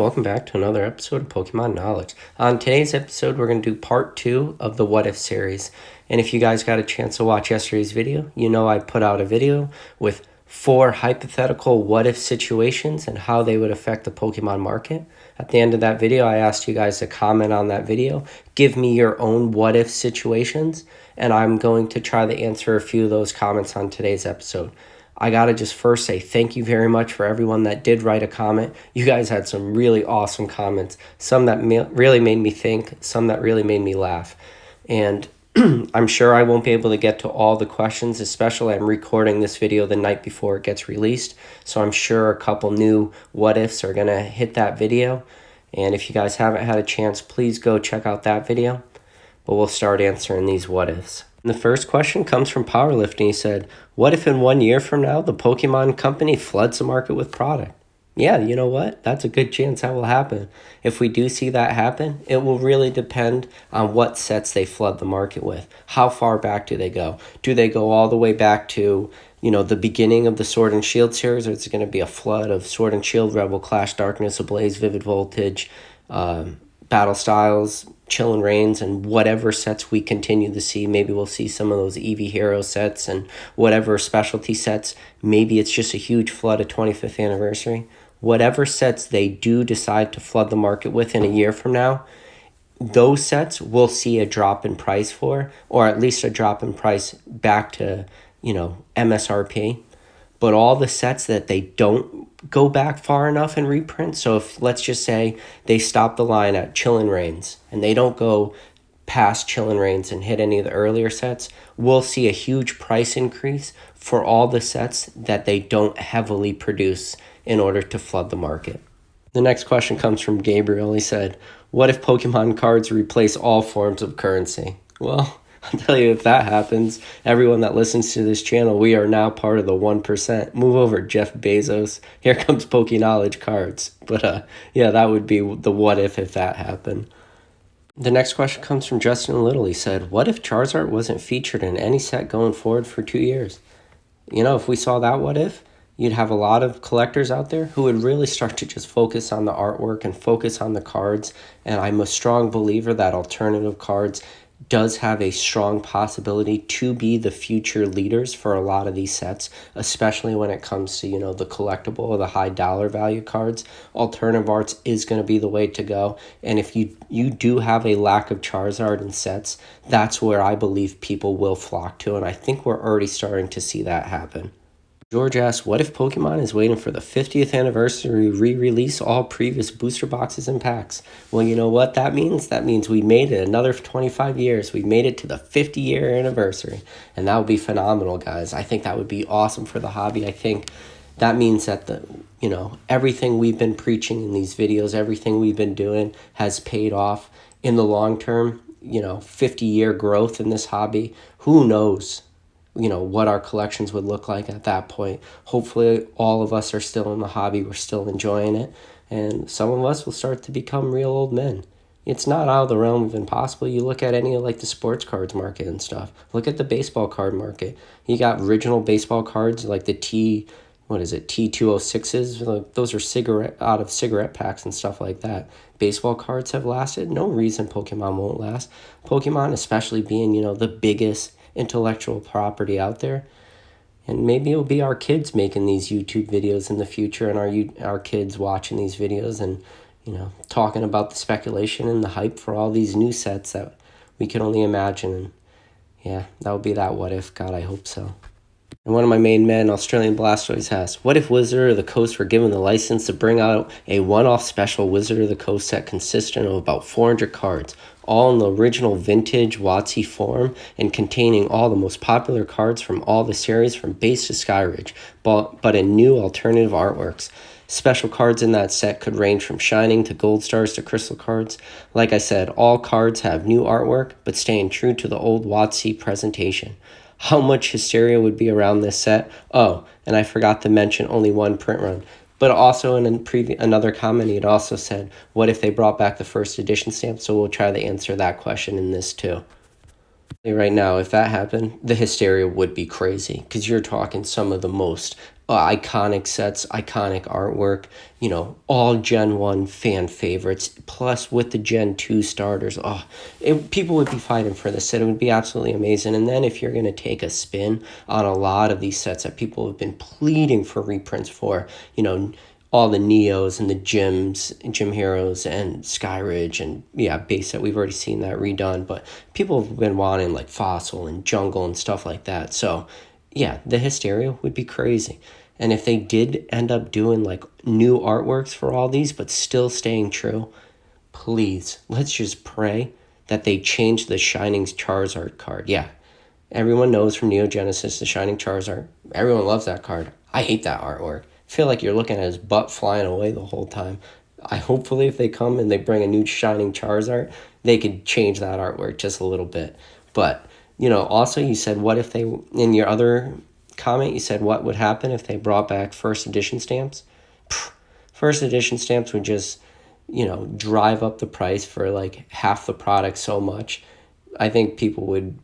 Welcome back to another episode of Pokemon Knowledge. On today's episode, we're going to do part 2 of the What If series. And if you guys got a chance to watch yesterday's video, you know I put out a video with 4 hypothetical what if situations and how they would affect the Pokemon market. At the end of that video, I asked you guys to comment on that video, give me your own what if situations, and I'm going to try to answer a few of those comments on today's episode. I gotta just first say thank you very much for everyone that did write a comment. You guys had some really awesome comments, some that really made me think, some that really made me laugh. And I'm sure I won't be able to get to all the questions, especially I'm recording this video the night before it gets released. So I'm sure a couple new what ifs are gonna hit that video. And if you guys haven't had a chance, please go check out that video. But we'll start answering these what ifs. And the first question comes from Powerlifting. He said, what if in 1 year from now, the Pokemon company floods the market with product? Yeah, you know what? That's a good chance that will happen. If we do see that happen, it will really depend on what sets they flood the market with. How far back do they go? Do they go all the way back to, the beginning of the Sword and Shield series, or is it going to be a flood of Sword and Shield, Rebel, Clash, Darkness, Ablaze, Vivid Voltage, Battle Styles, Chill and Reigns, and whatever sets we continue to see? Maybe we'll see some of those Eevee Hero sets and whatever specialty sets. Maybe it's just a huge flood of 25th anniversary. Whatever sets they do decide to flood the market with in a year from now, those sets we'll see a drop in price for, or at least a drop in price back to, MSRP. But all the sets that they don't go back far enough in reprint, so if let's just say they stop the line at Chill and Reigns and they don't go past Chill and Reigns and hit any of the earlier sets, we'll see a huge price increase for all the sets that they don't heavily produce in order to flood the market. The next question comes from Gabriel. He said, what if Pokemon cards replace all forms of currency? Well, I'll tell you, if that happens, everyone that listens to this channel, we are now part of the 1%. Move over, Jeff Bezos. Here comes Knowledge cards. But yeah, that would be the what if that happened. The next question comes from Justin Little. He said, what if Charizard wasn't featured in any set going forward for 2 years? If we saw that what if, you'd have a lot of collectors out there who would really start to just focus on the artwork and focus on the cards. And I'm a strong believer that alternative cards does have a strong possibility to be the future leaders for a lot of these sets, especially when it comes to, the collectible or the high dollar value cards. Alternative arts is going to be the way to go. And if you do have a lack of Charizard in sets, that's where I believe people will flock to. And I think we're already starting to see that happen. George asks, what if Pokemon is waiting for the 50th anniversary to re-release all previous booster boxes and packs? Well, you know what that means? That means we made it another 25 years. We made it to the 50-year anniversary. And that would be phenomenal, guys. I think that would be awesome for the hobby. I think that means that everything we've been preaching in these videos, everything we've been doing has paid off in the long term. 50-year growth in this hobby. Who knows? What our collections would look like at that point. Hopefully all of us are still in the hobby, we're still enjoying it, and some of us will start to become real old men. It's not out of the realm of impossible. You look at any of the sports cards market and stuff. Look at the baseball card market. You got original baseball cards like the T206s. Those are out of cigarette packs and stuff like that. Baseball cards have lasted. No reason Pokemon won't last. Pokemon, especially being, the biggest intellectual property out there, and maybe it'll be our kids making these YouTube videos in the future, and our kids watching these videos and talking about the speculation and the hype for all these new sets that we can only imagine. And yeah, that would be that what if. God, I hope so. And one of my main men, Australian Blastoise, asks, what if Wizard of the Coast were given the license to bring out a one-off special Wizard of the Coast set consistent of about 400 cards, all in the original vintage WotC form and containing all the most popular cards from all the series from base to Skyridge, but in new alternative artworks. Special cards in that set could range from Shining to Gold Stars to Crystal cards. Like I said, all cards have new artwork, but staying true to the old WotC presentation. How much hysteria would be around this set? Oh, and I forgot to mention only one print run. But also in another comment, he had also said, what if they brought back the first edition stamp? So we'll try to answer that question in this too. Right now, if that happened, the hysteria would be crazy because you're talking some of the most iconic sets, iconic artwork, all Gen 1 fan favorites, plus with the Gen 2 starters. People would be fighting for this set. It would be absolutely amazing. And then if you're going to take a spin on a lot of these sets that people have been pleading for reprints for, all the Neos and the Gym Heroes and Skyridge and base set. We've already seen that redone, but people have been wanting like Fossil and Jungle and stuff like that. So yeah, the hysteria would be crazy. And if they did end up doing like new artworks for all these, but still staying true, please, let's just pray that they change the Shining Charizard card. Yeah, everyone knows from Neo Genesis the Shining Charizard. Everyone loves that card. I hate that artwork. I feel like you're looking at his butt flying away the whole time. Hopefully if they come and they bring a new Shining Charizard, they could change that artwork just a little bit. But, also you said what if they, in your other comment, you said what would happen if they brought back first edition stamps? First edition stamps would just, drive up the price for like half the product so much. I think people would,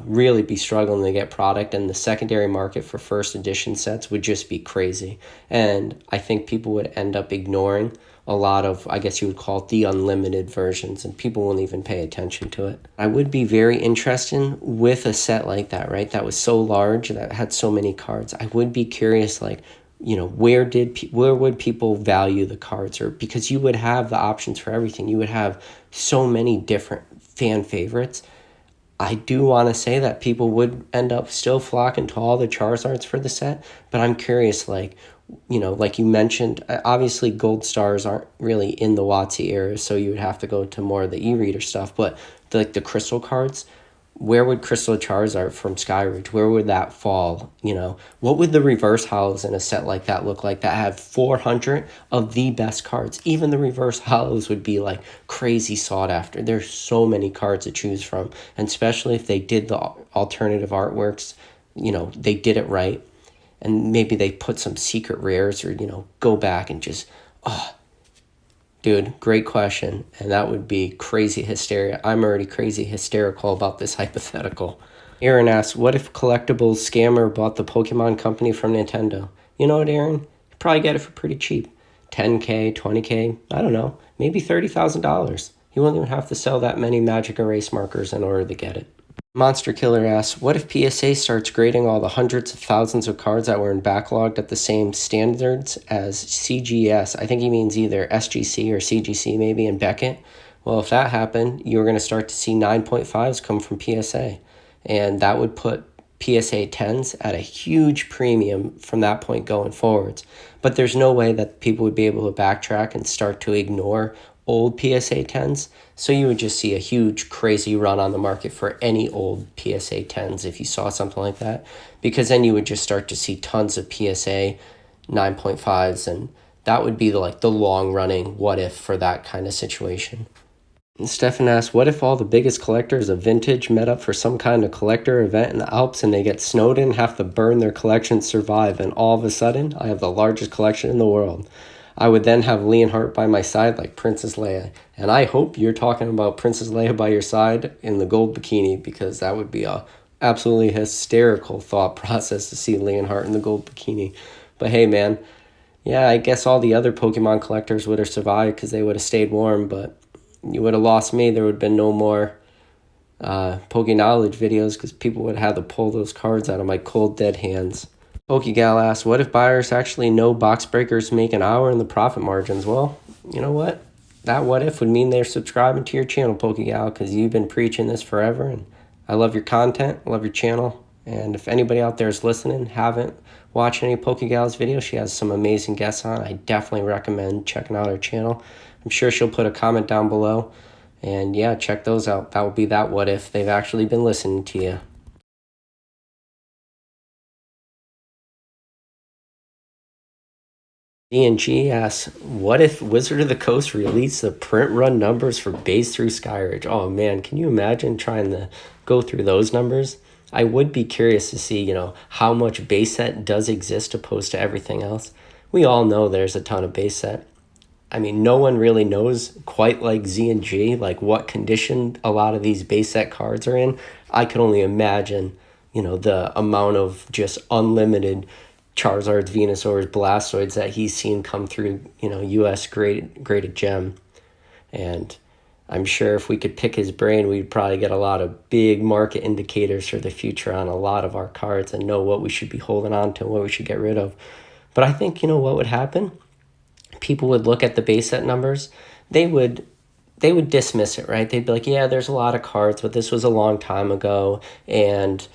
really be struggling to get product, and the secondary market for first edition sets would just be crazy. And I think people would end up ignoring a lot of, I guess you would call it the unlimited versions, and people wouldn't even pay attention to it. I would be very interested with a set like that, right? That was so large, that had so many cards. I would be curious, like, where would people value the cards? Or because you would have the options for everything. You would have so many different fan favorites. I do want to say that people would end up still flocking to all the Charizards for the set, but I'm curious, like you mentioned, obviously gold stars aren't really in the WotC era, so you would have to go to more of the e-reader stuff, but the crystal cards, where would Crystal Charizard from Skyridge, where would that fall? What would the reverse hollows in a set like that look like that have 400 of the best cards? Even the reverse hollows would be like crazy sought after. There's so many cards to choose from, and especially if they did the alternative artworks, they did it right, and maybe they put some secret rares or, go back and just, dude, great question. And that would be crazy hysteria. I'm already crazy hysterical about this hypothetical. Aaron asks, what if collectibles scammer bought the Pokemon company from Nintendo? You know what, Aaron? You'd probably get it for pretty cheap. 10K, 20K, I don't know, maybe $30,000. He wouldn't even have to sell that many Magic Erase markers in order to get it. Monster Killer asks, what if PSA starts grading all the hundreds of thousands of cards that were in backlogged at the same standards as CGS? I think he means either SGC or CGC maybe in Beckett. Well, if that happened, you're going to start to see 9.5s come from PSA. And that would put PSA 10s at a huge premium from that point going forwards. But there's no way that people would be able to backtrack and start to ignore old PSA 10s. So you would just see a huge crazy run on the market for any old PSA 10s if you saw something like that, because then you would just start to see tons of PSA 9.5s, and that would be the long running what if for that kind of situation. And Stefan asks, what if all the biggest collectors of vintage met up for some kind of collector event in the Alps and they get snowed in, have to burn their collection, survive, and all of a sudden I have the largest collection in the world? I would then have Leonhardt by my side like Princess Leia. And I hope you're talking about Princess Leia by your side in the gold bikini, because that would be a absolutely hysterical thought process to see Leonhardt in the gold bikini. But hey, man, yeah, I guess all the other Pokemon collectors would have survived because they would have stayed warm, but you would have lost me. There would have been no more Pokeknowledge videos because people would have to pull those cards out of my cold, dead hands. Pokegal asks, what if buyers actually know box breakers make an hour in the profit margins? Well, you know what? That what if would mean they're subscribing to your channel, Pokegal, because you've been preaching this forever, and I love your content, I love your channel, and if anybody out there is listening, haven't watched any Pokegal's videos, she has some amazing guests on. I definitely recommend checking out her channel. I'm sure she'll put a comment down below, and yeah, check those out. That would be that what if they've actually been listening to you. DNG asks, what if Wizard of the Coast released the print run numbers for base through Skyridge? Oh man, can you imagine trying to go through those numbers? I would be curious to see, how much base set does exist opposed to everything else. We all know there's a ton of base set. I mean, no one really knows quite like Z and G, like what condition a lot of these base set cards are in. I can only imagine, you know, the amount of just unlimited Charizards, Venusaurs, Blastoids that he's seen come through, you know, US graded gem. And I'm sure if we could pick his brain, we'd probably get a lot of big market indicators for the future on a lot of our cards and know what we should be holding on to and what we should get rid of. But I think, you know, what would happen? People would look at the base set numbers. They would dismiss it, right? They'd be like, yeah, there's a lot of cards, but this was a long time ago. And,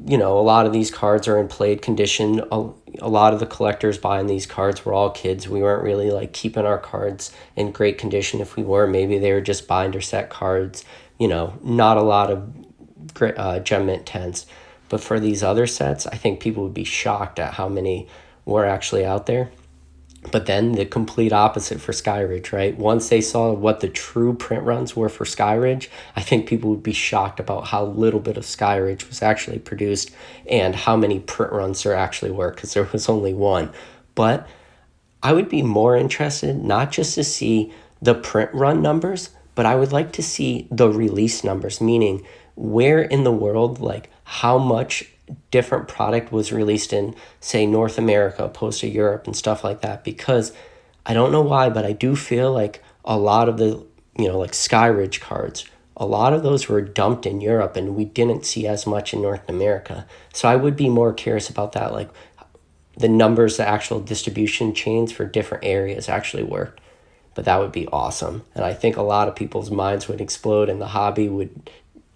you know, a lot of these cards are in played condition. A lot of the collectors buying these cards were all kids. We weren't really like keeping our cards in great condition. If we were, maybe they were just binder set cards, you know, not a lot of gem mint 10s. But for these other sets, I think people would be shocked at how many were actually out there. But then the complete opposite for Skyridge, right? Once they saw what the true print runs were for Skyridge, I think people would be shocked about how little bit of Skyridge was actually produced and how many print runs there actually were, because there was only one. But I would be more interested not just to see the print run numbers, but I would like to see the release numbers, meaning where in the world, like how much different product was released in, say, North America opposed to Europe and stuff like that. Because I don't know why, but I do feel like a lot of the, you know, like Skyridge cards, a lot of those were dumped in Europe and we didn't see as much in North America. So I would be more curious about that, like the numbers, the actual distribution chains for different areas actually worked. But that would be awesome. And I think a lot of people's minds would explode and the hobby would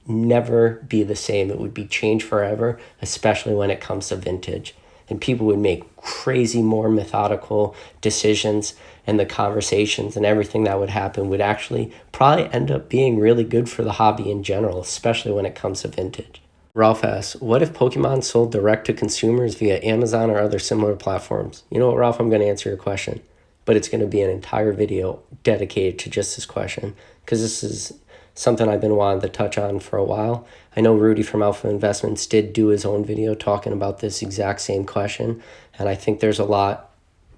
never be the same. It would be changed forever, especially when it comes to vintage. And people would make crazy more methodical decisions, and the conversations and everything that would happen would actually probably end up being really good for the hobby in general, especially when it comes to vintage. Ralph asks, what if Pokemon sold direct to consumers via Amazon or other similar platforms? You know what, Ralph, I'm going to answer your question, but it's going to be an entire video dedicated to just this question, because this is something I've been wanting to touch on for a while. I know Rudy from Alpha Investments did do his own video talking about this exact same question, and I think there's a lot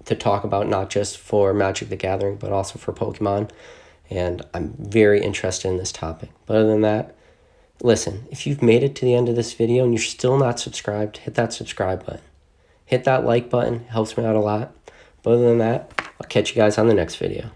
to talk about, not just for Magic the Gathering, but also for Pokemon, and I'm very interested in this topic. But other than that, listen, if you've made it to the end of this video and you're still not subscribed, hit that subscribe button. Hit that like button, helps me out a lot. But other than that, I'll catch you guys on the next video.